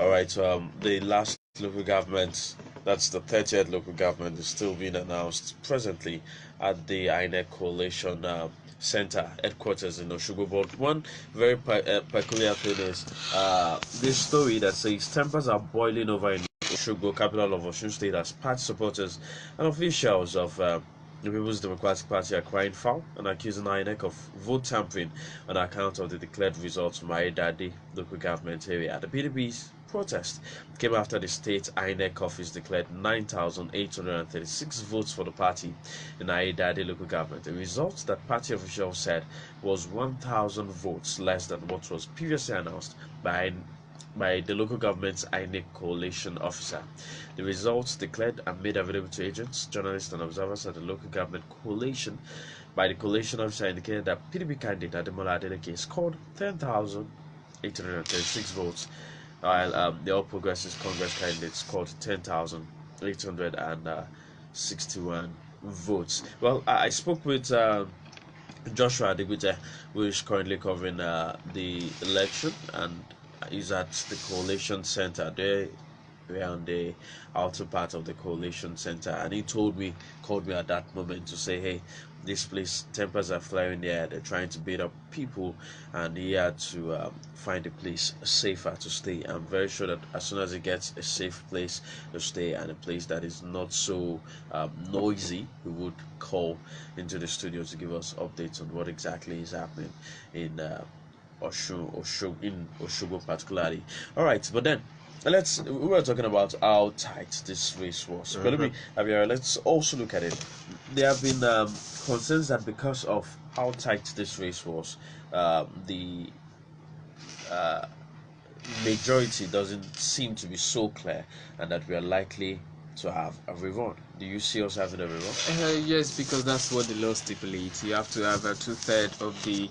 All right. The last local government, that's the 30th local government, is still being announced presently at the INEC Coalition Center headquarters in Oshogo. But one very peculiar thing is this story that says tempers are boiling over in Oshogo, capital of Osun State, as party supporters and officials of the People's Democratic Party are crying foul and accusing INEC of vote tampering on account of the declared results from Ayo-Akande local government area. The PDP's protest came after the state INEC office declared 9,836 votes for the party in Ayo-Akande local government, a result that party officials said was 1,000 votes less than what was previously announced by the local government's INEC coalition officer. The results declared and made available to agents, journalists, and observers at the local government coalition by the coalition officer indicated that PDP candidate Ademola Adeleke scored 10,836 votes, while the All Progressives Congress candidate scored 10,861 votes. Well, I spoke with Joshua Adegbite, who is currently covering the election, and is at the coalition center there. We're on the outer part of the coalition center, and he called me at that moment to say, hey, this place, tempers are flaring there, they're trying to beat up people, and he had to find a place safer to stay. I'm very sure that as soon as he gets a safe place to stay and a place that is not so noisy, he would call into the studio to give us updates on what exactly is happening in Oshogo particularly. All right, but then we were talking about how tight this race was. Pelumi, Abiara, let's also look at it. There have been concerns that because of how tight this race was, the majority doesn't seem to be so clear, and that we are likely to have a rerun. Do you see us having a rerun? Yes, because that's what the law stipulates. You have to have a 2/3 of the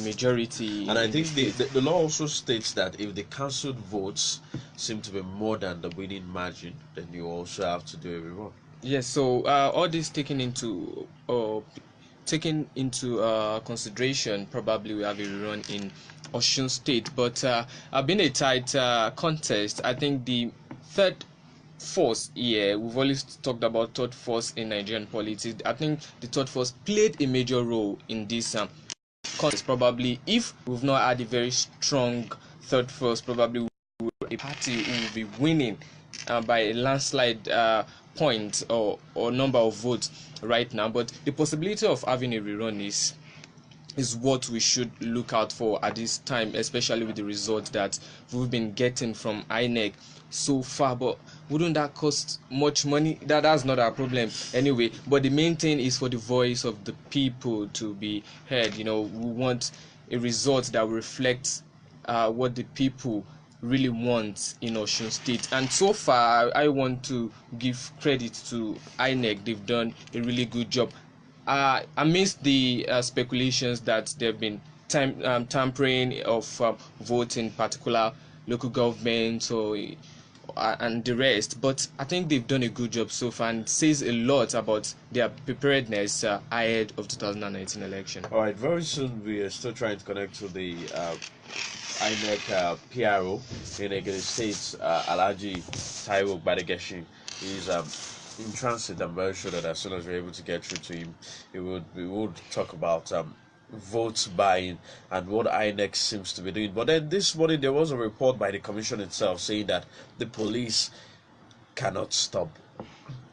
majority. And I think the law also states that if the cancelled votes seem to be more than the winning margin, then you also have to do a rerun. Yes, so all this taken into consideration, probably we have a rerun in Osun State. But been a tight contest. I think the third force here, we've always talked about third force in Nigerian politics. I think the third force played a major role in this contest. Probably if we've not had a very strong third force, probably a party who will be winning by a landslide point or number of votes right now. But the possibility of having a rerun is what we should look out for at this time, especially with the results that we've been getting from INEC so far. But wouldn't that cost much money? That's not our problem anyway. But the main thing is for the voice of the people to be heard. We want a result that will reflect what the people really want in Osun State. And so far, I want to give credit to INEC. They've done a really good job. Amidst the speculations that there have been tampering of votes in particular local governments and the rest, but I think they've done a good job so far, and it says a lot about their preparedness ahead of 2019 election. All right, very soon we are still trying to connect to the INEC PRO in Ekiti State, Alhaji Taiwo Badegeshi. He's in transit. I'm very sure that as soon as we're able to get through to him, we would talk about vote buying and what INEC seems to be doing. But then this morning there was a report by the commission itself saying that the police cannot stop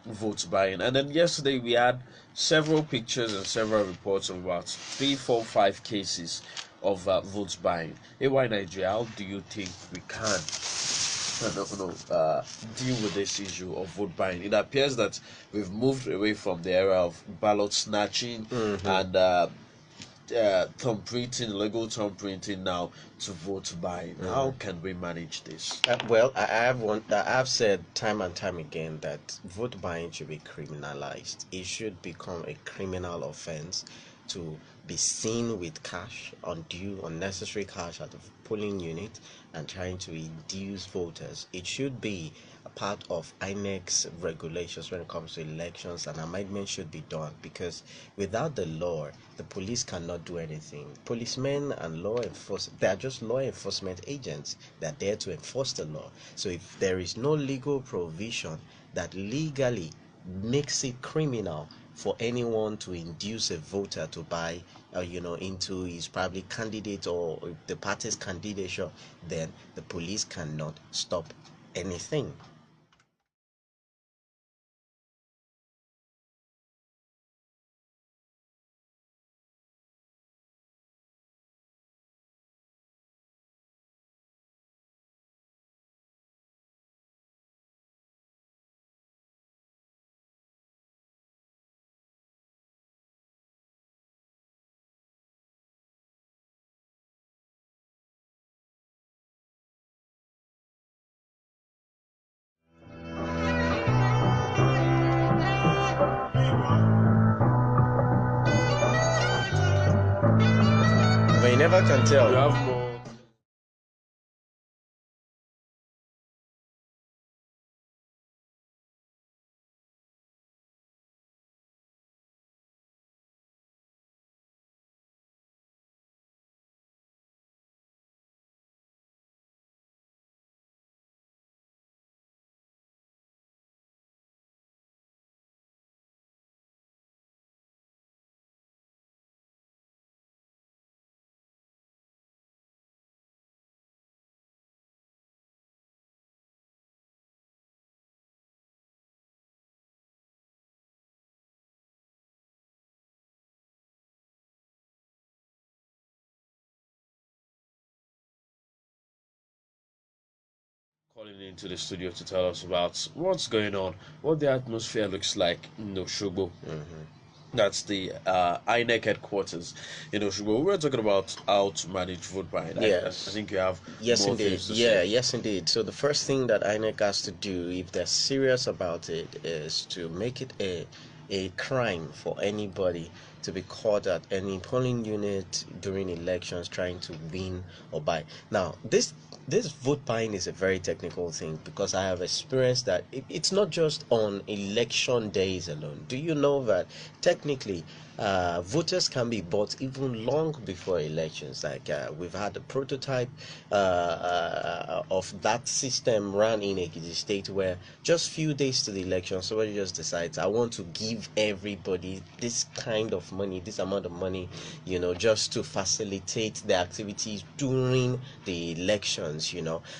vote buying. And then yesterday we had several pictures and several reports of about 3, 4, 5 cases of vote buying. AY Nigeria, how do you think we can deal with this issue of vote buying? It appears that we've moved away from the era of ballot snatching and thumb printing, legal thumb printing now to vote buying. How can we manage this? Well, I have said time and time again that vote buying should be criminalized. It should become a criminal offense to be seen with cash, unnecessary cash at the polling unit and trying to induce voters. It should be part of INEC's regulations when it comes to elections. An amendment should be done, because without the law, the police cannot do anything. Policemen and law enforcement, they are just law enforcement agents. They are there to enforce the law. So if there is no legal provision that legally makes it criminal for anyone to induce a voter to buy into his probably candidate or the party's candidature, then the police cannot stop anything. But you never can tell. You have more. Calling into the studio to tell us about what's going on, what the atmosphere looks like in Oshogbo. That's the INEC headquarters in Oshogbo. We were talking about how to manage vote buying. Yes. I think you have Yes, more indeed. things to Yeah, say. yes, indeed. So the first thing that INEC has to do, if they're serious about it, is to make it a crime for anybody to be caught at any polling unit during elections trying to win or buy. Now, this vote buying is a very technical thing, because I have experienced that it's not just on election days alone. Do you know that technically voters can be bought even long before elections? Like we've had a prototype of that system run in Ekiti State, where just few days to the election, somebody just decides, I want to give everybody this kind of money, this amount of money, just to facilitate the activities during the elections,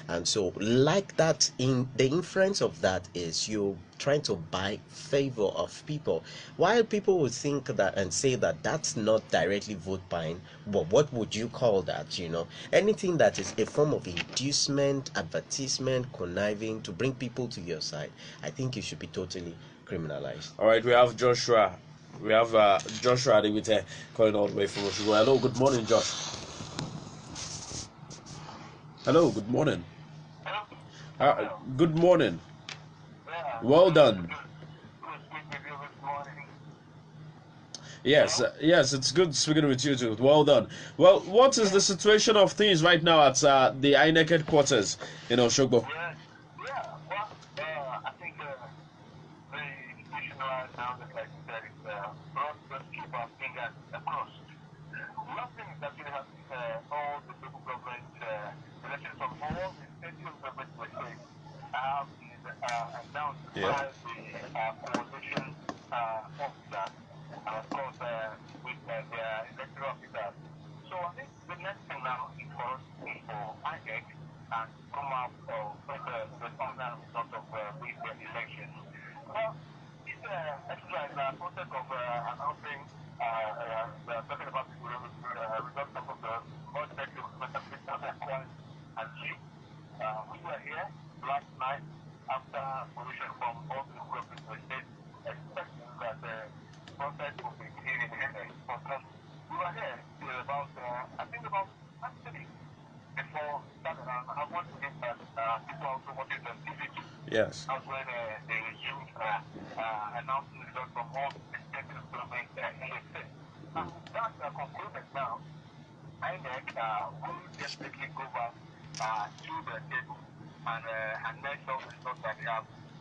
and so like that, in the inference of that is you trying to buy favor of people. While people would think that and say that that's not directly vote buying, but what would you call that? Anything that is a form of inducement, advertisement, conniving to bring people to your side, I think it should be totally criminalized. All right, we have Joshua. We have Joshua Adewite calling all the way from Oshogbo. Hello, good morning, Josh. Hello, good morning. Good morning. Well done. Yes, yes, it's good speaking with you too. Well done. Well, what is the situation of things right now at the INEC headquarters in Oshogbo? Yeah. Yes.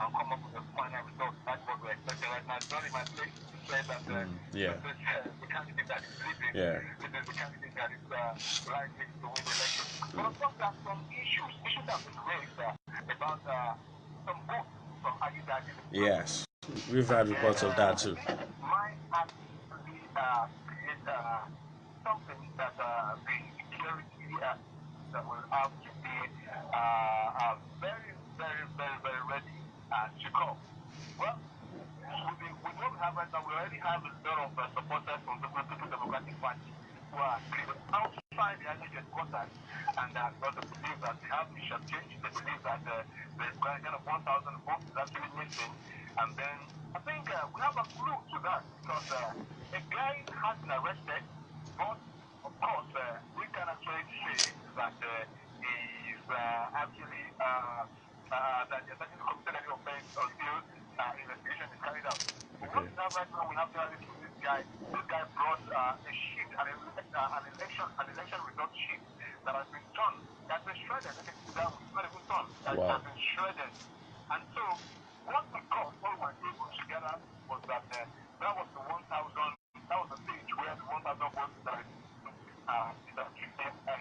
and come up with a final result. That's what we're expecting right now. It's not in my place to say that the candidate that is leading, this is the candidate that is likely to win the election. But of course, there are some issues that have been raised about some votes from Ayo-Akande. Yes, we've had reports of that too. Might actually create something that the security that will have to be very, very, very, very ready to go. Well, we don't have right now, we already have a lot of supporters from the People's Democratic Party who are outside the INEC headquarters, and because they believe that they have mission change, they believe that there's kind of 1,000 votes is actually missing. And then I think we have a clue to that, because a guy has been arrested, but of course we can actually say that he is actually that the attacking committed any offense until investigation is carried out. But what we have right now, we have to this guy. This guy brought a sheet, an election result sheet that has been torn, that's been shredded. That was not even torn, that has been shredded. And so what we got, what we were able to gather, was that that was the 1,000, that was the page where the 1,000 votes that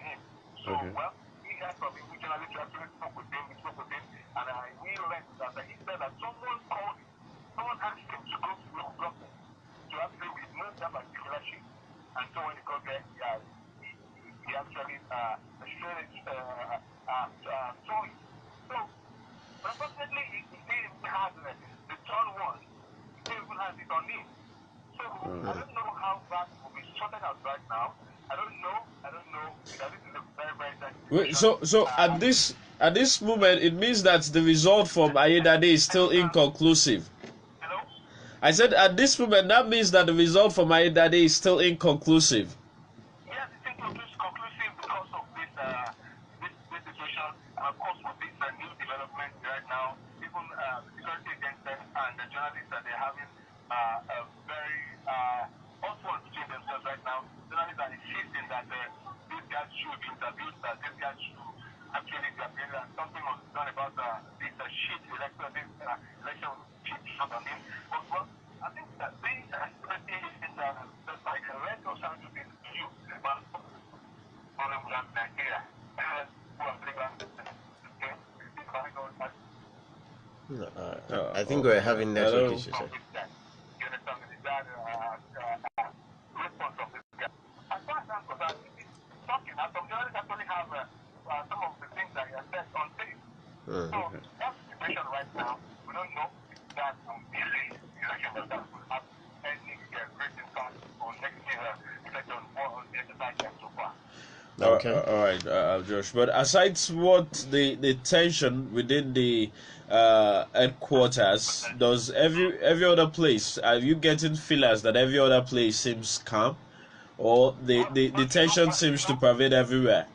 him. So, well, he had from him, we generally actually spoke with him, and we learned that he said that someone asked him to go to the government to actually remove that particular sheet. And so when he got there, he actually showed it, saw it. So, but unfortunately, he didn't even have the third one. He didn't even have it on him. So, I don't know how that will be sorted out right now. I don't know. Because this is a very, very Wait, so at this moment, it means that the result from Ayo-Akande is still inconclusive. Hello? I said at this moment, that means that the result from Ayo-Akande is still inconclusive. Yes, it's inconclusive because of this situation. Of course, with this new development right now, even the security agencies and the journalists that they're having a very also between themselves right now. Journalists are insisting that these guys should be interviewed, that these guys should actually be appeared, and something was done about this sheet election sheet shot on him. But well, I think that this security is just like a red or something to be you, but from Nigeria. I think we're having network issues. Okay. All right, Josh. But aside what the tension within the headquarters, does every other place, are you getting feelers that every other place seems calm, or the tension seems to pervade everywhere?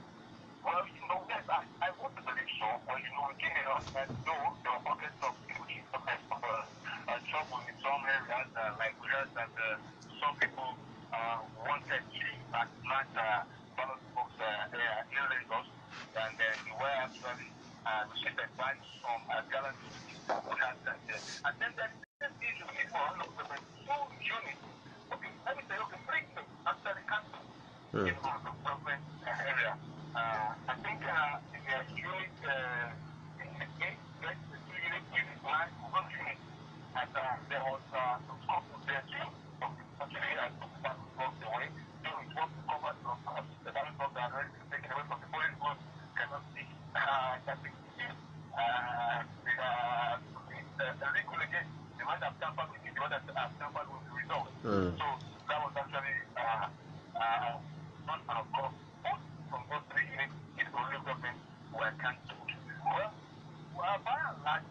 Well, yes, I want to believe so. But we came here and know there were pockets of huge pockets of trouble in some areas, like we heard that some people wanted to plant ballot box in Lagos, and they were actually received by some gallant and then there is this issue for all of them, two units. Okay, let me say, three things actually cancelled in the government area. I think in the unit, in the gate, the unit line, one unit, and there was some couple there too. Actually, I took that box away. So it was covered from the ballot box that already taken away from the police board. Cannot see. I think the legal again, they might have tampered with it, but have tampered with the result. So that was actually not our call. Both from both three units in the local government were cancelled. Well, by and large,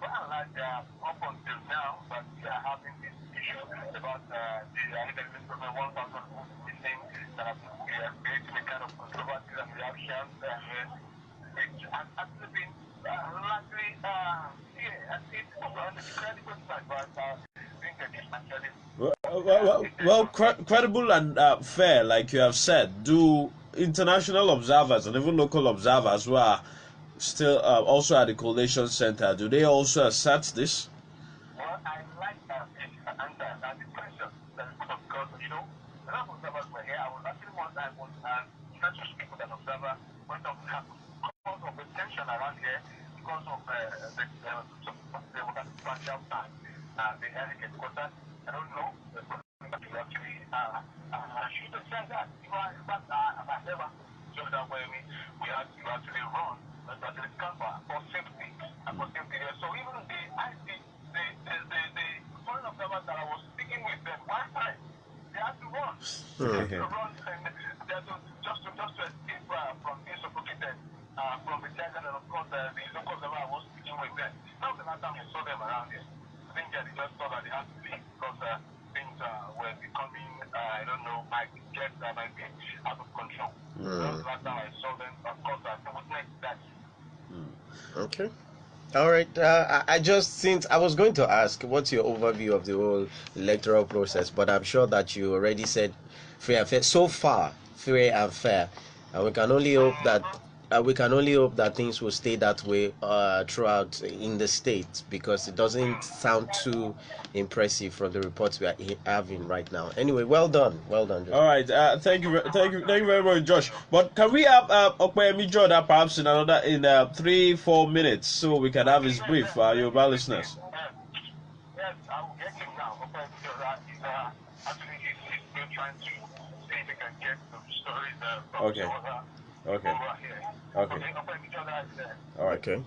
up until now, but we are having this issue about the independent government 1,000 votes missing, that we are creating a kind of controversy and reactions, and it has actually been largely well, credible and fair, like you have said. Do international observers and even local observers who are still also at the collation center, do they also assert this? I like this answer and the question that is put up because, a lot of observers were here. I was actually one time not to speak with an observer when something happened. Because of the tension around here, because of the democratic time, the etiquette quarter, I don't know, actually, should have said that. But I never showed that way. We had to actually run, but actually cover for safety. And for safety there. So even the foreign observers that I was speaking with them, one time, they had to run. They had to run and they had to just to escape from being suffocated from the desert and of course the local observer I was speaking with them. That was the last time I saw them around here. I think they just thought that they had to leave because things were becoming, I don't know, might be out of control. That was the last time I saw them. Of course, I witnessed that. Okay. All right. I just, since I was going to ask, what's your overview of the whole electoral process? But I'm sure that you already said fair and fair. So far, fair and fair, and we can only hope that things will stay that way throughout in the state, because it doesn't sound too impressive from the reports we are having right now. Anyway, well done, Josh. All right, thank you very much, Josh. But can we have Okwemi Jordan perhaps in 3-4 minutes so we can have his brief, Yoruba listeners? Yes, I will get him now. Okay, because actually he's still trying to see if he can get some stories from Okay. over here. Okay. Okay, Jordan is there. All right. Okay.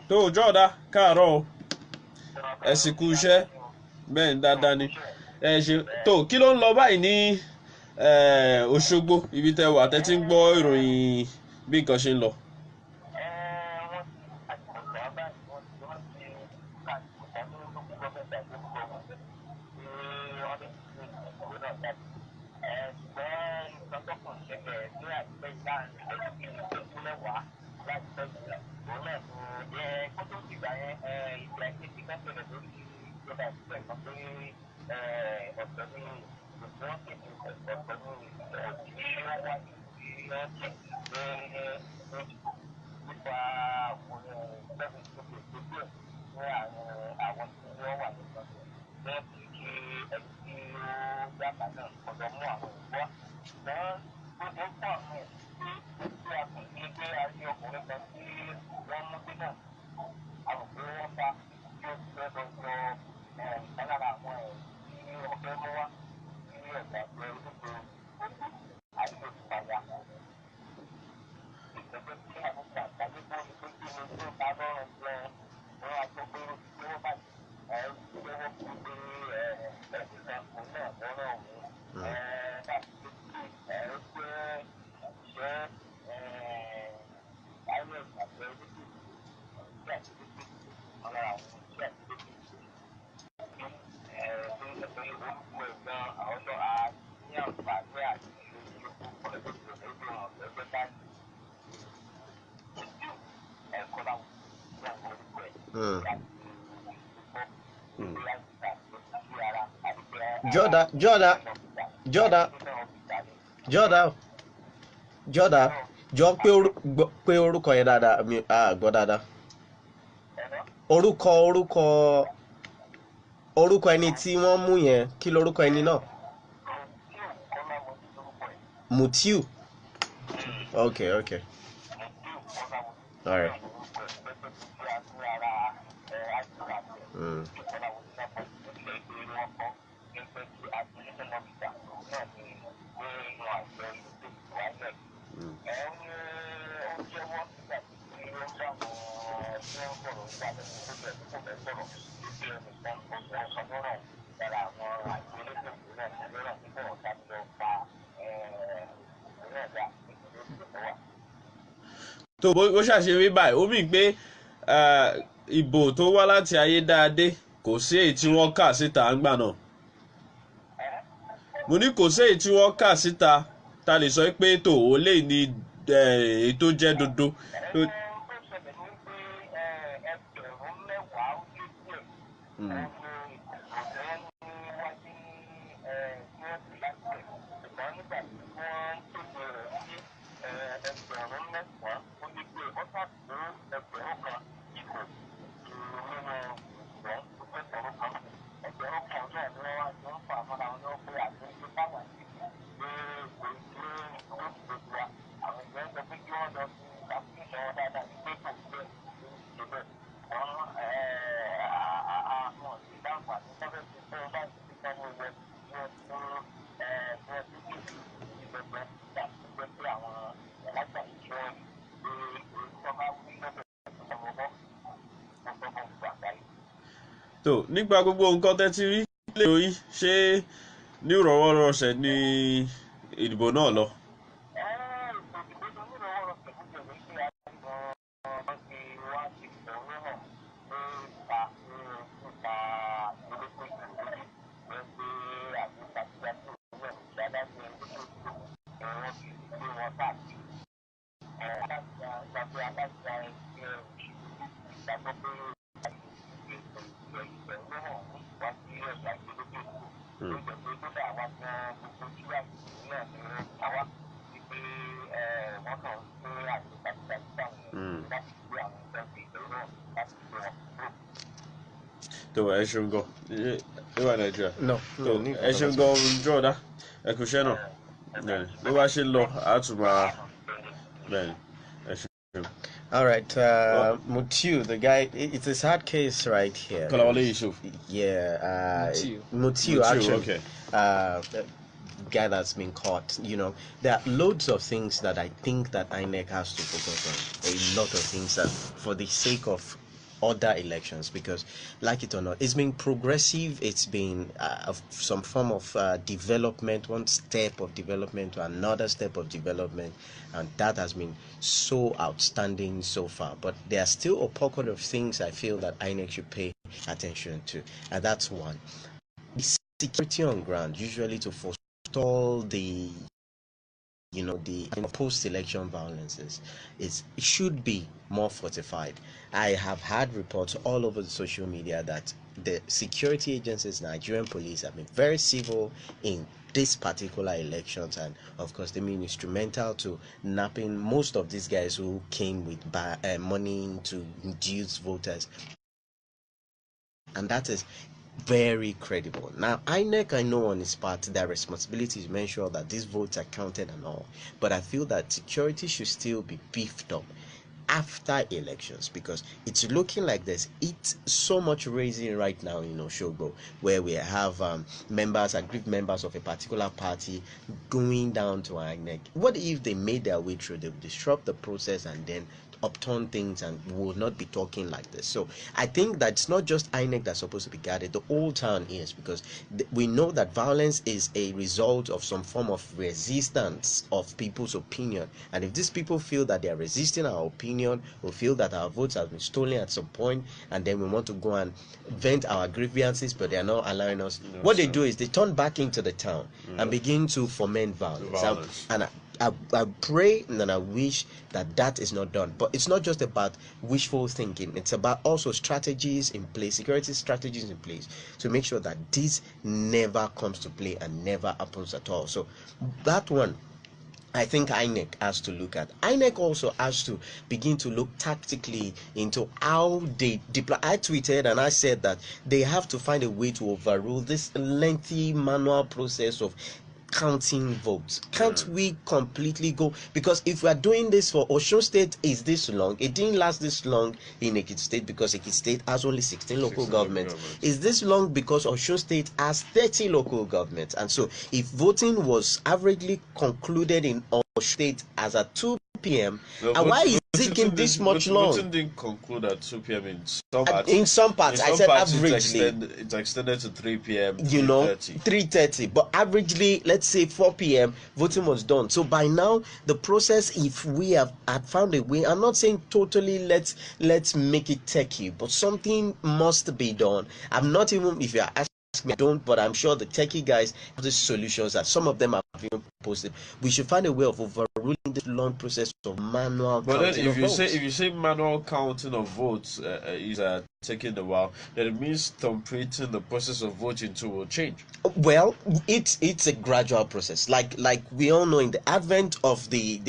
tó Jordan káàárọ̀ ẹ sì kú iṣẹ́ bẹ́ẹ̀ ń dáadáa ni ẹ ṣe tó kí ló ń lọ báyìí ní Òṣogbo ibi tẹ́ wà tẹ́ ti ń gbọ́ ìròyìn bí nǹkan ṣe ń lọ. Jordan jọ pé orúkọ yẹn dáadáa mi gbọ́ dáadáa. Orúkọ ẹni tí wọ́n mú yẹn, kí lorúkọ ẹni náà? Mutiu. Okay. All right. tó bó ṣàṣe rí báyìí ó mì pé ìbò tó wá láti ayédáadé kò sí èyí tí wọ́n kà síta ńgbà náà. Mo ní kò sí èyí tí wọ́n kà síta ta lè sọ pé tó o lè ní èyí tó jẹ́ dodo. tó nípa gbogbo nǹkan tẹ́tí rí lérò yín ṣé ní ìrọ̀wọ́rọ̀sẹ̀ ní ìdìbò náà lọ. tó ẹ ṣeun gan níwà nàìjíríà tó ẹ ṣeun gan jọ̀ọ́dá ẹ kò ṣẹ́ náà bí wàá ṣe lọ àtúmọ̀ bẹ́ẹ̀ ẹ ṣeun. All right, Mutiu, the guy, it's a sad case right here. Kalawale Yusuf. Yeah, Mutiu actually. Okay. Guy that's been caught. You know, there are loads of things that I think that INEC has to focus on. A lot of things that, for the sake of other elections, because like it or not, it's been progressive. It's been some form of development, one step of development to another step of development, and that has been so outstanding so far. But there are still a pocket of things I feel that INEC should pay attention to, and that's one: the security on ground, usually to forestall the post-election violences. It should be more fortified. I have had reports all over the social media that the security agencies, Nigerian police, have been very civil in this particular elections, and of course they've been instrumental to napping most of these guys who came with money to induce voters, and that is very credible. Now, INEC, I know on its part, their responsibility is to make sure that these votes are counted and all, but I feel that security should still be beefed up after elections, because it's looking like there's so much raising right now in Osogbo, where we have aggrieved members of a particular party going down to INEC. What if they made their way through? They would disrupt the process and then upturn things, and we will not be talking like this. So I think that it's not just INEC that's supposed to be guarded, the whole town is, because we know that violence is a result of some form of resistance of people's opinion, and if these people feel that they are resisting our opinion, or feel that our votes have been stolen at some point, and then we want to go and vent our grievances, but they are not allowing us, what they do is they turn back into the town and begin to foment violence. And I pray and I wish that that is not done. But it's not just about wishful thinking. It's about also strategies in place, security strategies in place, to make sure that this never comes to play and never happens at all. So that one, I think INEC has to look at. INEC also has to begin to look tactically into how they deploy. I tweeted and I said that they have to find a way to overrule this lengthy manual process of counting votes. Can't we completely go, because if we are doing this for Osun State is this long, it didn't last this long in Ekiti State because Ekiti State has only 16 local governments. Is this long because Osun State has 30 local governments? And so if voting was averagely concluded in Osun State as at 2 p.m. and why is it taking this much long? Voting didn't conclude at 2 p.m. in some parts. I said averagely. It's extended to 3 p.m. 3:30. But averagely, let's say 4 p.m. voting was done. So by now, the process, if we had found a way, I'm not saying totally let's make it techie, but something must be done. I'm not even, if you are asking me, I don't, but I'm sure the techie guys have the solutions that some of them have even posted. We should find a way of overruling this long process of manual counting. But then if you say manual counting of votes is taking a while, then it means thumbprinting the process of voting too will change. Well, it's a gradual process. Like we all know, in the advent of the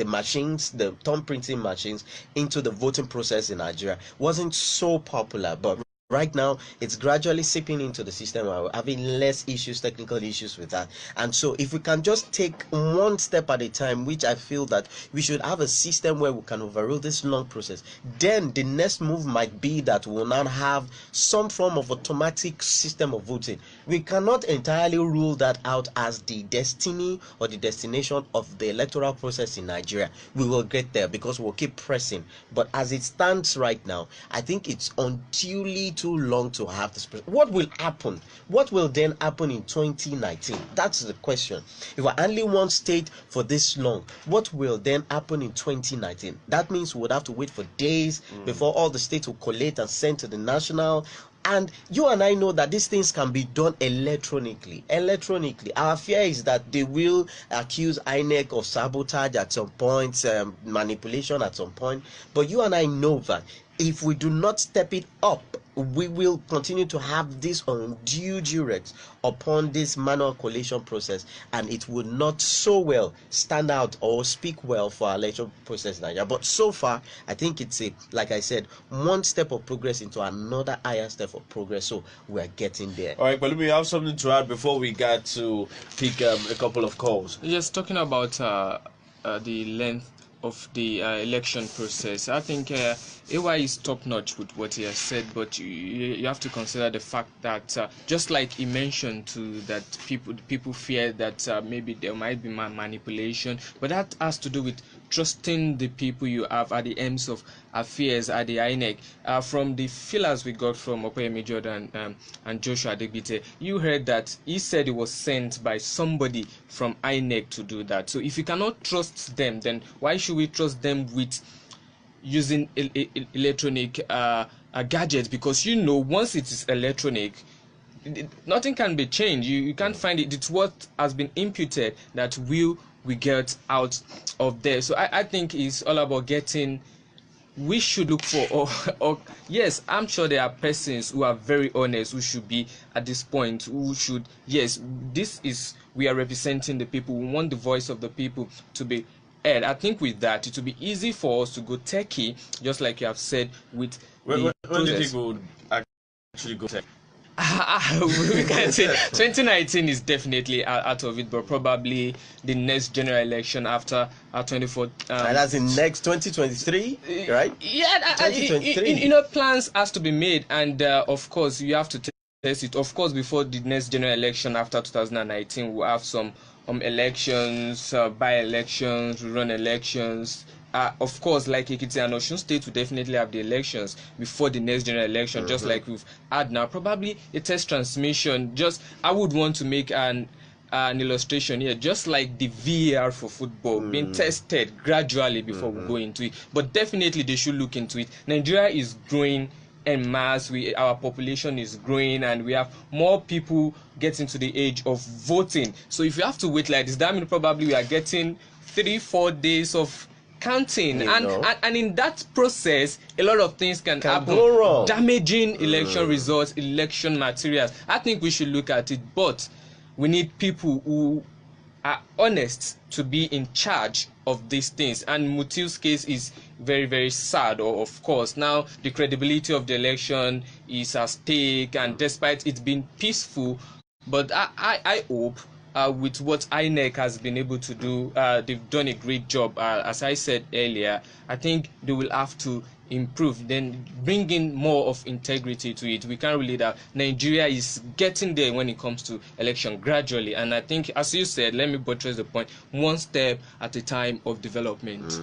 machines, the thumbprinting machines into the voting process in Nigeria wasn't so popular, but right now, it's gradually seeping into the system. We're having less issues, technical issues with that. And so if we can just take one step at a time, which I feel that we should have a system where we can overrule this long process, then the next move might be that we'll now have some form of automatic system of voting. We cannot entirely rule that out as the destiny or the destination of the electoral process in Nigeria. We will get there because we'll keep pressing. But as it stands right now, I think it's unduly too long to have this process. What will happen? What will then happen in 2019? That's the question. If we're only one state for this long, what will then happen in 2019? That means we would have to wait for days before all the states will collate and send to the national. And you and I know that these things can be done electronically. Our fear is that they will accuse INEC of sabotage at some point, manipulation at some point. But you and I know that if we do not step it up, we will continue to have this undue duress upon this manual collation process, and it would not so well stand out or speak well for our election process in Nigeria. But so far, I think it's like I said, one step of progress into another higher step of progress. So we are getting there. All right, Pelumi, you have something to add before we get to pick a couple of calls? Yes, talking about the length of the election process, I think AY is top notch with what he has said, but you have to consider the fact that just like he mentioned too, that people fear that maybe there might be manipulation, but that has to do with trusting the people you have at the ends of affairs at the INEC. From the feelers we got from Opeyemi Jordan and Joshua Ado-Ekiti, you heard that he said it was sent by somebody from INEC to do that. So if you cannot trust them, then why should we trust them with using electronic gadgets? Because once it is electronic, nothing can be changed. You can't find it. It's what has been imputed that we get out of there. So I think it's all about we should look for yes, I'm sure there are persons who are very honest, who should be at this point, who should, yes, we are representing the people. We want the voice of the people to be heard. I think with that, it will be easy for us to go techie, just like you have said with when do you think we would actually go tech? We can say 2019 is definitely out of it, but probably the next general election after 24. And that's in next 2023, right? Yeah, 2023. Plans has to be made, and of course you have to test it. Of course, before the next general election after 2019, we'll have some elections, by-elections, run elections. Of course, like Ekiti and Osun State will definitely have the elections before the next general election, just like we've had now. Probably a test transmission. I would want to make an illustration here, just like the VAR for football being tested gradually before we go into it. But definitely they should look into it. Nigeria is growing en masse. Our population is growing, and we have more people getting to the age of voting. So if you have to wait like this, that means probably we are getting 3-4 days of counting, and in that process a lot of things can happen, go wrong, damaging election results, election materials. I think we should look at it, but we need people who are honest to be in charge of these things. And Mutil's case is very, very sad. Of course, now the credibility of the election is at stake, and despite it being peaceful, but I hope with what INEC has been able to do, they've done a great job. As I said earlier, I think they will have to improve, then bring in more of integrity to it. We can't really that Nigeria is getting there when it comes to election gradually, and I think, as you said, let me buttress the point, one step at a time of development.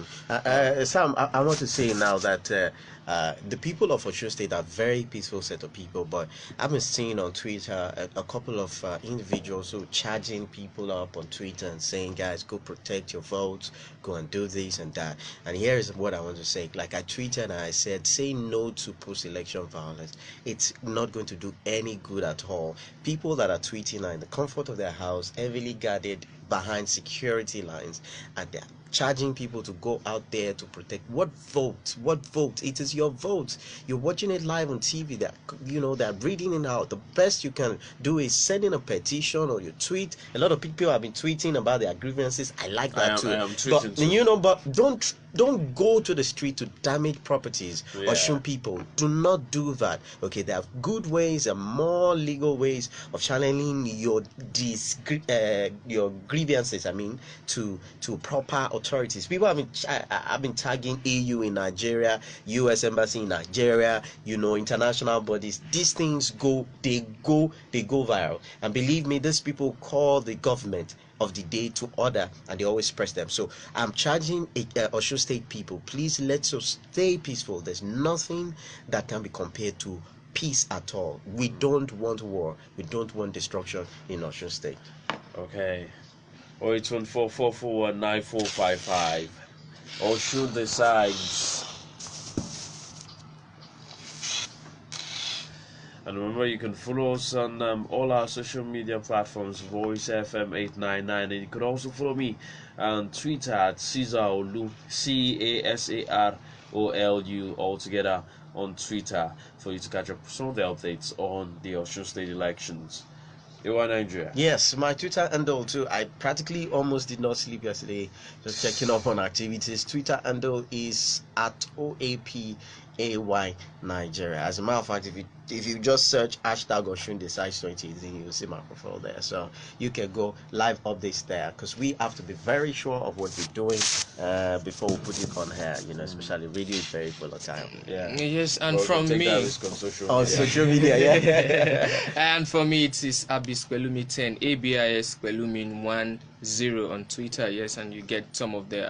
Sam, I want to say now that the people of Osun State are very peaceful set of people, but I've been seeing on Twitter a couple of individuals who charging people up on Twitter and saying, guys, go protect your votes, go and do this and that. And here is what I want to say. Like I tweeted and I said, say no to post-election violence. It's not going to do any good at all. People that are tweeting are in the comfort of their house, heavily guarded behind security lines, and they're charging people to go out there to protect. What vote? It is your vote. You're watching it live on TV. They're reading it out. The best you can do is send in a petition or you tweet. A lot of people have been tweeting about their grievances. I like that too. I am tweeting but, too. But don't go to the street to damage properties or shoot people. Do not do that. Okay, there are good ways and more legal ways of challenging your grievances. To proper authorities. People have been tagging EU in Nigeria, US Embassy in Nigeria, international bodies. These things go viral. And believe me, these people call the government of the day to order, and they always press them. So I'm charging Osun State people, please let's stay peaceful. There's nothing that can be compared to peace at all. We don't want war. We don't want destruction in Osun State. Okay. 08144419455. Osun decides. And remember, you can follow us on all our social media platforms, VoiceFM 899, and you can also follow me on Twitter at CesarOlu, CASAROLU, all together on Twitter, for you to catch up some of the updates on the Osun State elections. You are Nigeria. Yes, my Twitter handle too. I practically almost did not sleep yesterday, just checking up on activities. Twitter handle is at OAPAY Nigeria. As a matter of fact, if you just search hashtag Osun Decides 2018, you'll see my profile there. So you can go live updates there, because we have to be very sure of what we're doing before we put it on here. Especially radio is very volatile. Yeah. Yes, and Well, from take me, that risk on social On media. social media, yeah. and for me, it is Abis Pelumi 10, ABIS Pelumi 10 on Twitter. Yes, and you get some of the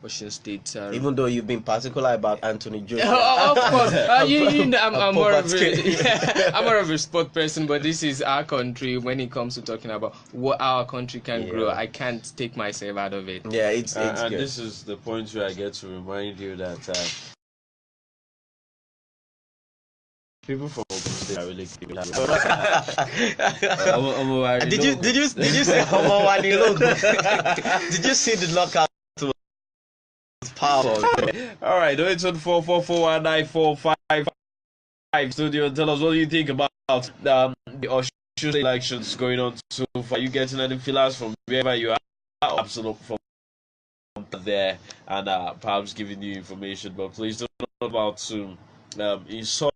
Osun State. Even though you've been particular about Anthony Joshua. Of course, you know, I'm more of poverty. I'm more of a sport person, but this is our country. When it comes to talking about what our country can grow, I can't take myself out of it. Yeah, it's And good. this is the point where I get to remind you that people from Ogun State are really good. Did you say Omowani Logo? Did you see the knockout was powerful? All right, 08144419455 studio. Tell us what you think about the Osun State elections going on so far. Are you getting any feelers from wherever you are? Absolutely from there, and perhaps giving you information. But please don't know about to insult.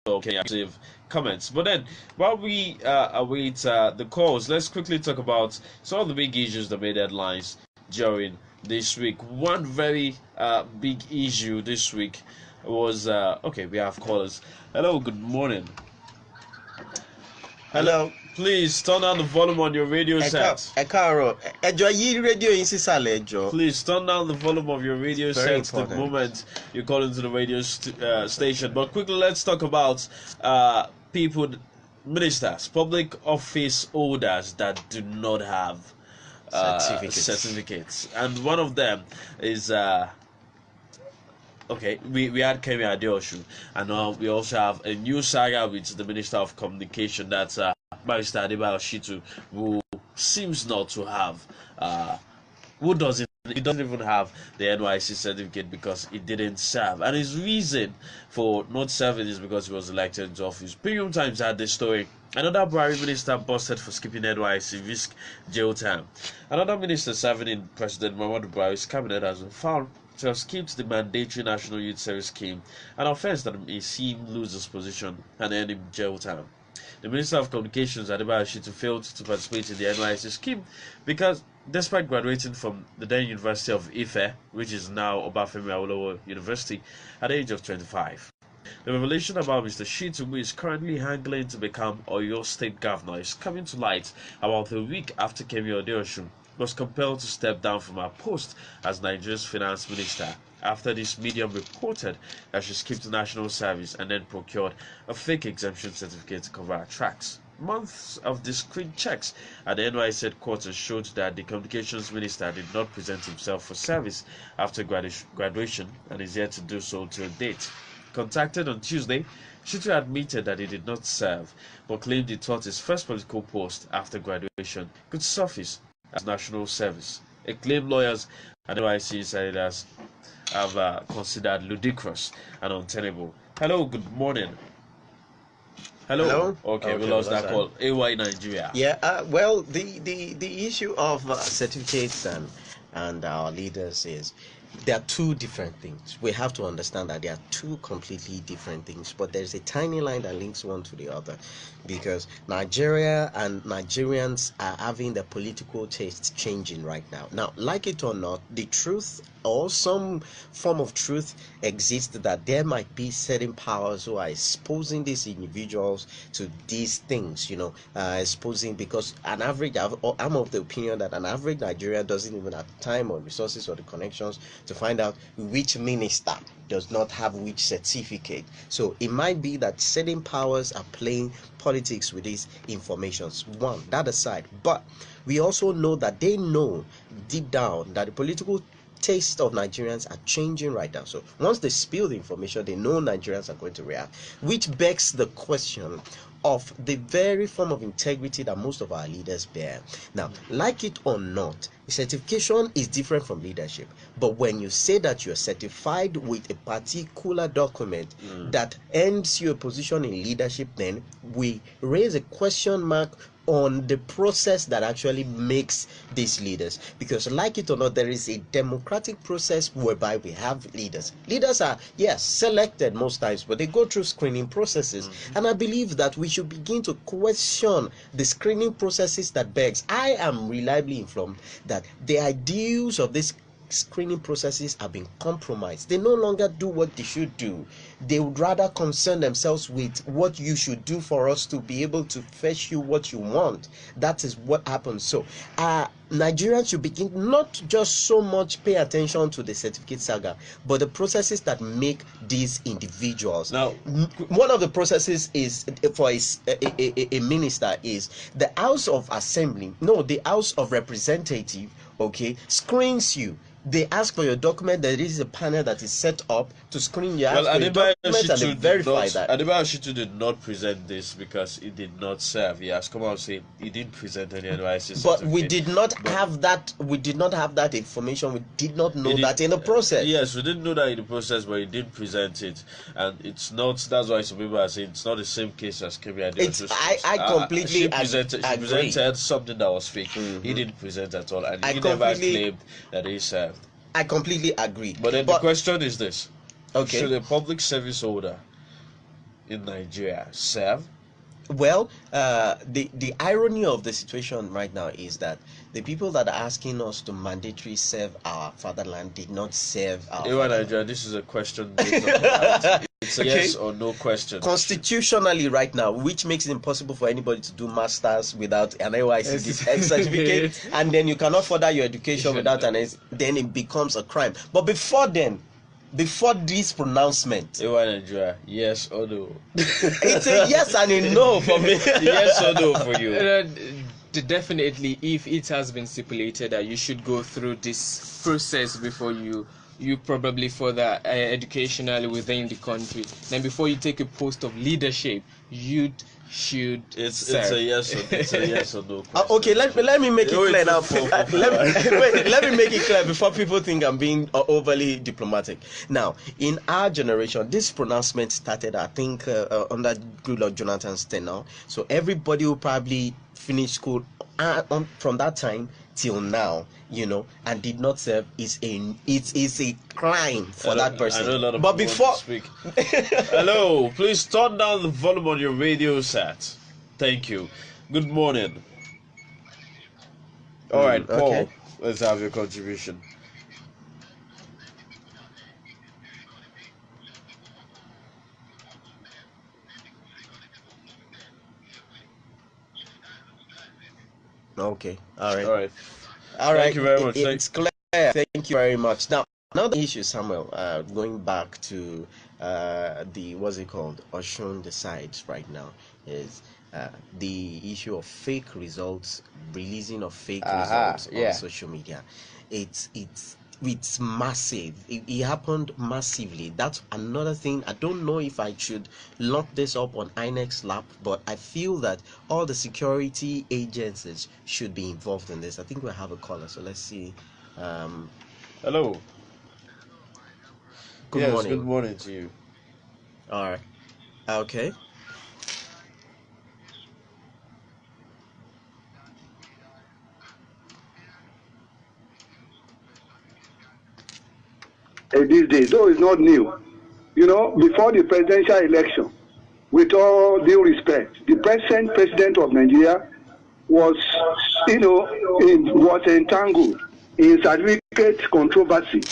Okay, active comments. But then, while we await the calls, let's quickly talk about some of the big issues that made headlines during this week. One very big issue this week was okay. We have callers. Hello, good morning. Hello. Please turn down the volume on your radio set. Ekaro, ẹjọ́ yí rédíò yín sísàlẹ̀ ẹjọ́. Please turn down the volume of your radio Very set the important. moment you call into the radio station. But quickly, let's talk about people, ministers, public office holders that do not have certificates. And one of them is okay, we had Kemi Adeosun, and now we also have a new saga with the Minister of Communication, that's Barrister Ayo-Akande, who seems not to have he doesn't even have the NYC certificate because he didn't serve, and his reason for not serving is because he was elected into office. Premium Times had this story. Another Buhari minister busted for skipping NYC, risk jail time. Another minister serving in President Muhammadu Buhari's cabinet has been found to have skipped the mandatory National Youth Service Scheme, an offence that may see him lose his position and earn him jail time. The Minister of Communications, Ayo-Akande, failed to participate in the NYC scheme because, despite graduating from the then University of Ife, which is now Obafemi Awolowo University, at the age of 25. The revelation about Mr. Shitu, who is currently hankering to become Oyo State Governor, is coming to light about a week after Kemi Adeosun was compelled to step down from her post as Nigeria's finance minister after this medium reported that she skipped national service and then procured a fake exemption certificate to cover her tracks. Months of discreet checks at the NYC headquarters showed that the communications minister did not present himself for service after graduation and is yet to do so till date. Contacted on Tuesday, Shitu admitted that he did not serve, but claimed he thought his first political post after graduation could suffice as national service, a claim lawyers and NYC insiders have considered ludicrous and untenable. Hello, good morning. Hello. Okay, we lost that call. AY Nigeria. Yeah. Well, the issue of certificates and our leaders is there are two different things. We have to understand that there are two completely different things, but there's a tiny line that links one to the other, because Nigeria and Nigerians are having the political taste changing right now. Now, like it or not, the truth or some form of truth exists that there might be certain powers who are exposing these individuals to these things, exposing, because I'm of the opinion that an average Nigerian doesn't even time or resources or the connections to find out which minister does not have which certificate. So it might be that certain powers are playing politics with these informations. One, that aside, but we also know that they know deep down that the political taste of Nigerians are changing right now. So once they spill the information, they know Nigerians are going to react, which begs the question of the very form of integrity that most of our leaders bear. Now, like it or not, certification is different from leadership. But when you say that you're certified with a particular document that earns you a position in leadership, then we raise a question mark on the process that actually makes these leaders. Because like it or not, there is a democratic process whereby we have leaders. Leaders are, yes, selected most times, but they go through screening processes. And I believe that we should begin to question the screening processes that begs. I am reliably informed that the ideals of this screening processes have been compromised. They no longer do what they should do. They would rather concern themselves with what you should do for us to be able to fetch you what you want. That is what happens. So Nigerians should begin not just so much pay attention to the certificate saga, but the processes that make these individuals. Now, one of the processes is for a minister is the House of Assembly, no, the House of Representative, okay, screens you. They ask for your document. There is a panel that is set up to screen your document and they verify that. Ayo-Akande did not present this because he did not serve. He has come out saying he didn't present any NYSC. But we did not have that. We did not have that information. We did not know that in the process. Yes, we didn't know that in the process, but he did present it, and it's not. That's why some people are saying it's not the same case as Kemi Adeosun's. I completely she presented something that was fake. He didn't present at all, and he never claimed that he served. I completely agree. But then the question is this: okay, should a public service holder in Nigeria serve? Well, the irony of the situation right now is that the people that are asking us to mandatorily serve our fatherland did not serve our fatherland. Nigeria, this is a question based on it's a yes or no question. Constitutionally right now, which makes it impossible for anybody to do masters without an NYSC certificate, and then you cannot further your education without then it becomes a crime. But before this pronouncement, Nigeria, yes or no? It's a yes and a no for me. Yes or no for you? Definitely, if it has been stipulated that you should go through this process before you probably further educationally within the country, then before you take a post of leadership, you should it's a yes or no question. Okay, let me make it clear now. Let me make it clear before people think I'm being overly diplomatic. Now, in our generation, this pronouncement started, I think, under Goodluck Jonathan's tenure. So everybody who probably finished school from that time till now, and did not serve is a crime for that person. I know a lot of but before speak. Hello, please turn down the volume on your radio set. Thank you. Good morning. All right, Paul. Okay. Let's have your contribution. Okay. All right. All right. Thank you very much. It's clear. Thank you very much. Now, another issue, Samuel, going back to the what's it called, Osun decides right now, is the issue of fake results, releasing of fake results on social media. It's massive. It happened massively. That's another thing. I don't know if I should lock this up on INEC's lap, but I feel that all the security agencies should be involved in this. I think we'll have a caller, so let's see. Hello. Good morning. Good morning to you. All right. Okay. These days, though it's not new. Before the presidential election, with all due respect, the present president of Nigeria was, was entangled in certificate controversy,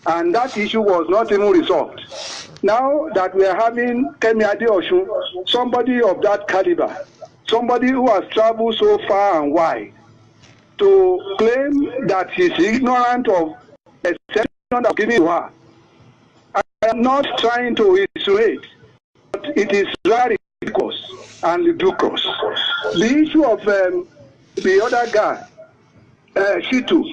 and that issue was not even resolved. Now that we are having Kemi Adeosun, somebody of that caliber, somebody who has traveled so far and wide, to claim that she's ignorant of the exception that given to her. I am not trying to insinuate, but it is very ridiculous and ludicrous. The issue of the other guy, Shitu,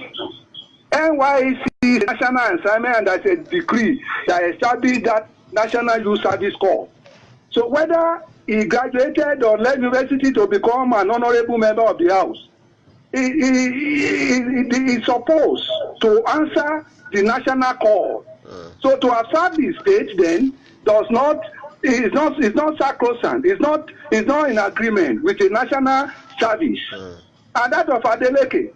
NYC national assignment, and there's a decree that established that National Youth Service Corps. So whether he graduated or left university to become an honorable member of the House, he is supposed to answer the national call. So to assert the state then is not sacrosanct. It's not in agreement with the national service. And that of Ado-Ekiti.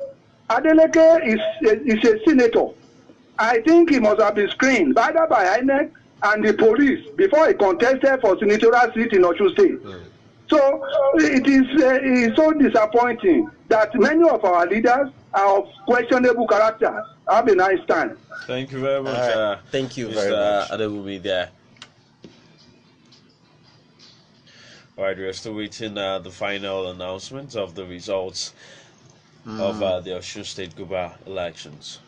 Ado-Ekiti is a senator. I think he must have been screened either by INEC and the police before he contested for senatorial seat in Osun State. So it is so disappointing that many of our leaders are of questionable character. Have a nice time. Thank you very much. Thank you very much. Ade will be there. All right, we're still waiting the final announcement of the results of the Osun State Guba elections.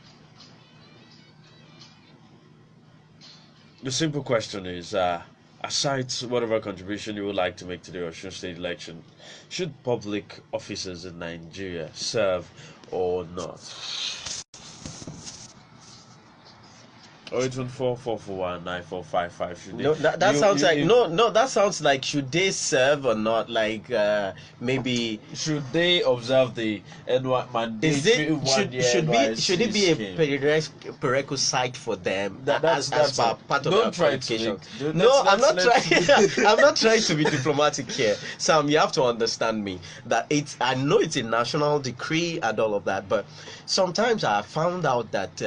The simple question is, aside whatever contribution you would like to make to the Osun State election, should public officers in Nigeria serve or not? 08144419455. No, that sounds like no. That sounds like should they serve or not? Like maybe should they observe the mandatory should it be a prerequisite for them as part of their qualification? I'm not trying. I'm not trying to be diplomatic here, Sam. You have to understand me. That I know it's a national decree and all of that, but sometimes I found out that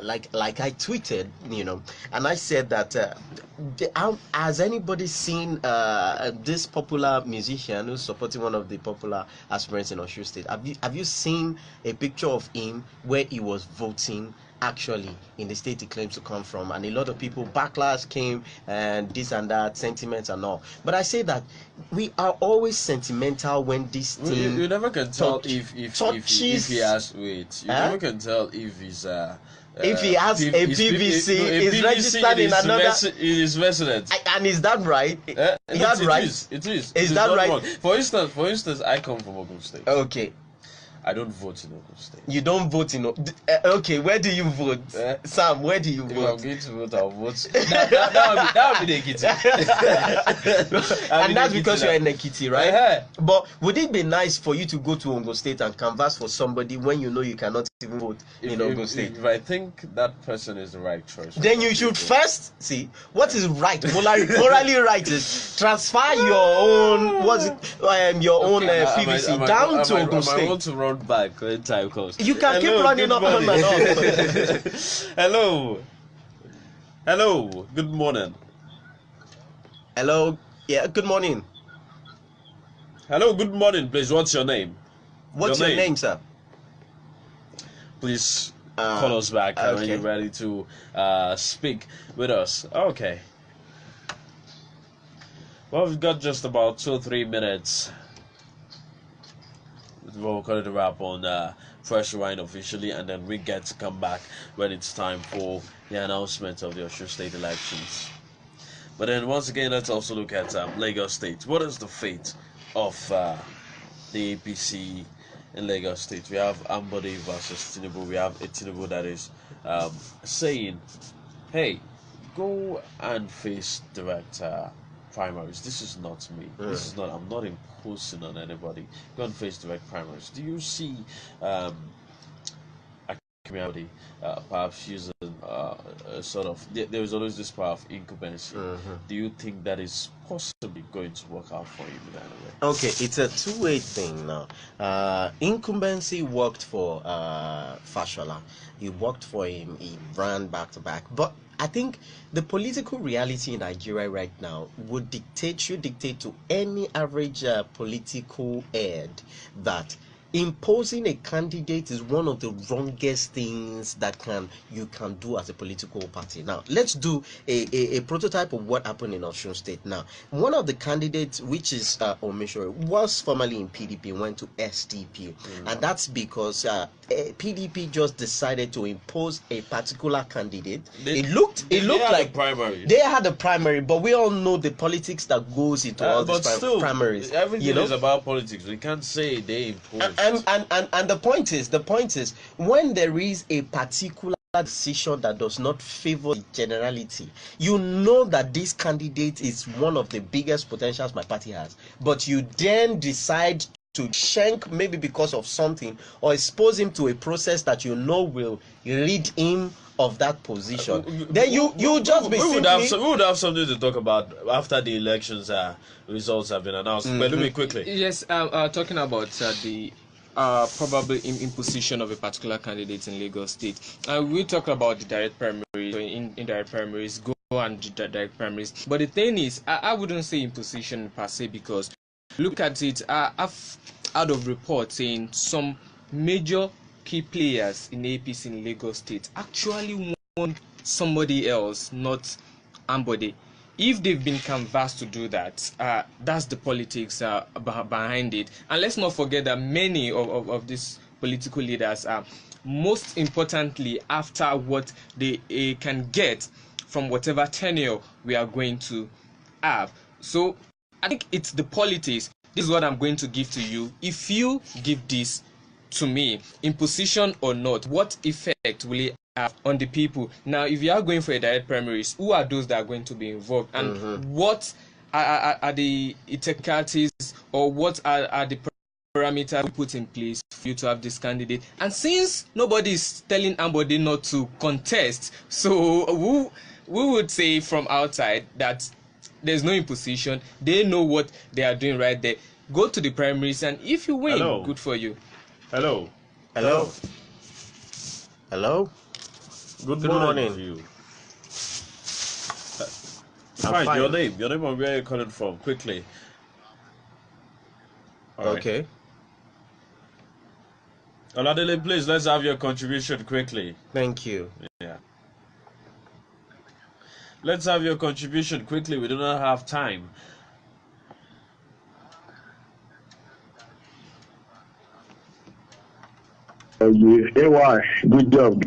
like I tweeted, and I said that has anybody seen this popular musician who's supporting one of the popular aspirants in Osun State? Have you seen a picture of him where he was voting actually in the state he claims to come from? And a lot of people backlash came and this and that, sentiments and all. But I say that we are always sentimental when this thing you never can tell if he has weight. You never can tell if he's if he has a PVC, is registered in another. It is resident. And is that right? Is that right? It is. Is that right? Wrong. For instance, I come from Ogun State. Okay. I don't vote in Ogun State. You don't vote in okay, where do you vote? Sam, where do you vote? If I'm going to vote, I'll vote. That would be the Ekiti. And that's because you're in Ekiti, right? But would it be nice for you to go to Ogun State and canvass for somebody when you know you cannot even vote in Ogun State? If I think that person is the right choice, then you should first see what is right. Morally right is transfer your own your own PVC down to Ogun State. I want to run back when time comes. You can keep running up on and on. Hello, good morning. Hello, yeah, good morning. Hello, good morning, please. What's your name? What's your name, sir? Please call us back when you're ready to speak with us. Okay. Well, we've got just about 2 or 3 minutes. We'll call it a wrap on Fresh Wine officially, and then we get to come back when it's time for the announcement of the Osun State elections. But then once again, let's also look at Lagos State. What is the fate of the APC in Lagos State? We have Ambode versus Tinubu. We have a Tinubu that is saying, hey, go and face direct primaries. This is not me. This is not. I'm not imposing on anybody. Go and face direct primaries. Do you see perhaps using sort of? There is always this power of incumbency. Do you think that is possibly going to work out for him in any way? Okay, it's a two-way thing now. Incumbency worked for Fashola. He worked for him. He ran back to back, but I think the political reality in Nigeria right now should dictate to any average political head that imposing a candidate is one of the wrongest things that you can do as a political party. Now, let's do a prototype of what happened in Osun State. Now, one of the candidates, which is Omishore, was formerly in PDP, went to SDP, and that's because PDP just decided to impose a particular candidate. It looked like primary. They had a primary, but we all know the politics that goes into all these primaries. Everything is about politics. We can't say they impose. And the point is when there is a particular decision that does not favor generality, you know that this candidate is one of the biggest potentials my party has, but you then decide to shank, maybe because of something, or expose him to a process that you know will rid him of that position. Then you just be we would have something to talk about after the elections results have been announced. Pelumi, quickly. Yes, talking about the probably imposition of a particular candidate in Lagos State. We talk about the direct primaries, or indirect primaries, go and direct primaries. But the thing is, I wouldn't say imposition per se, because look at it. I've out of reports saying some major key players in APC in Lagos State actually want somebody else, not Ambode. If they've been canvassed to do that, that's the politics behind it. And let's not forget that many of these political leaders are, most importantly, after what they can get from whatever tenure we are going to have. So I think it's the politics. This is what I'm going to give to you. If you give this to me, imposition or not, what effect will it have on the people? Now, if you are going for a direct primaries, who are those that are going to be involved, and what are the technicalities, or what are the parameters we put in place for you to have this candidate? And since nobody is telling Ambode not to contest, so we would say from outside that there's no imposition. They know what they are doing right there. Go to the primaries, and if you win, good for you. Hello. Good morning to you. Fine. Your name and where you're calling from, quickly. Okay. Oladele, please, let's have your contribution quickly. Thank you. Yeah. Let's have your contribution quickly. We do not have time. Good job.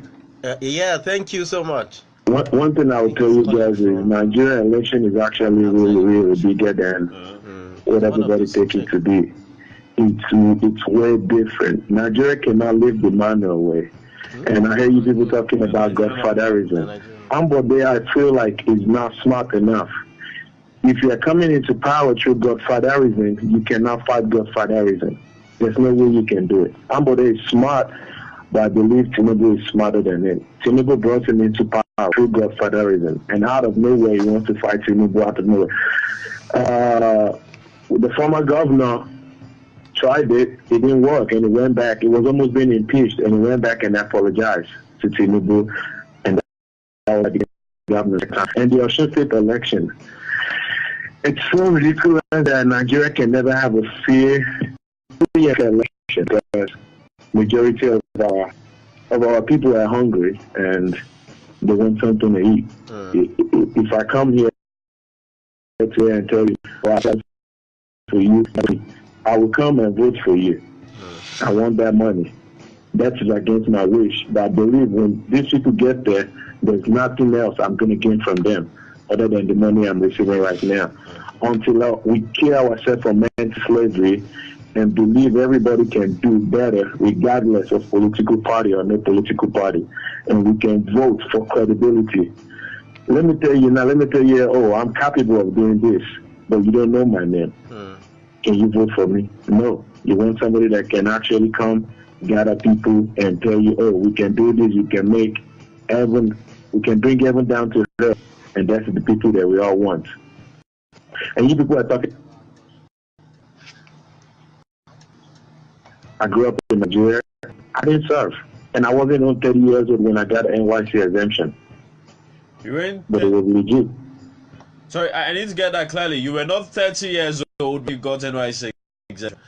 Yeah, thank you so much. One thing I will tell you guys is Nigerian election is actually really bigger than what everybody takes it to be. It's way different. Nigeria cannot live the manual way. And I hear you people talking about godfatherism. Ambode, I feel like, is not smart enough. If you are coming into power through godfatherism, you cannot fight godfatherism. There's no way you can do it. Ambode is smart, but I believe Tinubu is smarter than him. Tinubu brought him into power through godfatherism, and out of nowhere he wants to fight Tinubu out of nowhere. The former governor tried it didn't work, and he went back. He was almost being impeached, and he went back and apologized to Tinubu, and that was the governor. And the Osun State election, it's so ridiculous that Nigeria can never have a fair election, because majority of our people are hungry and they want something to eat. If I come here today and tell you, for you, I will come and vote for you. I want that money. That is against my wish. But I believe when these people get there, there's nothing else I'm going to gain from them other than the money I'm receiving right now. Until we kill ourselves from mental slavery and believe everybody can do better regardless of political party or no political party, and we can vote for credibility. Let me tell you, oh, I'm capable of doing this, but you don't know my name. Can you vote for me? No. You want somebody that can actually come, gather people, and tell you, oh, we can do this, we can make heaven, we can bring heaven down to earth, and that's the people that we all want. And you people are talking. I grew up in Nigeria. I didn't serve. And I wasn't on 30 years old when I got an NYC exemption. You were but it was legit. Sorry, I need to get that clearly. You were not 30 years old when you got NYC exemption.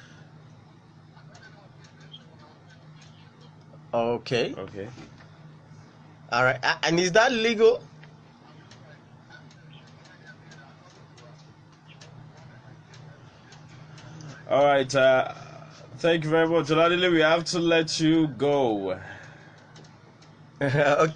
Okay. Okay. All right. And is that legal? All right. Thank you very much, Oladile. We have to let you go. Okay.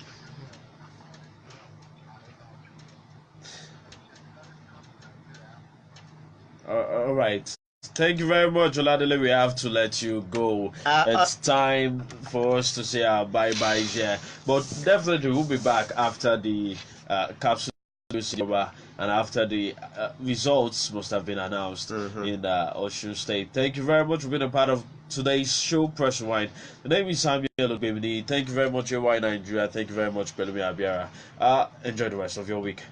All right. Thank you very much, Oladile. We have to let you go. It's time for us to say our bye-byes here. But definitely we'll be back after the capsule and after the results must have been announced in Osun State. Thank you very much for being a part of today's show, Press Rewind. The name is Ado-Ekiti. Thank you very much, AY Nigeria. Thank you very much, Pelumi Abiara. Enjoy the rest of your week.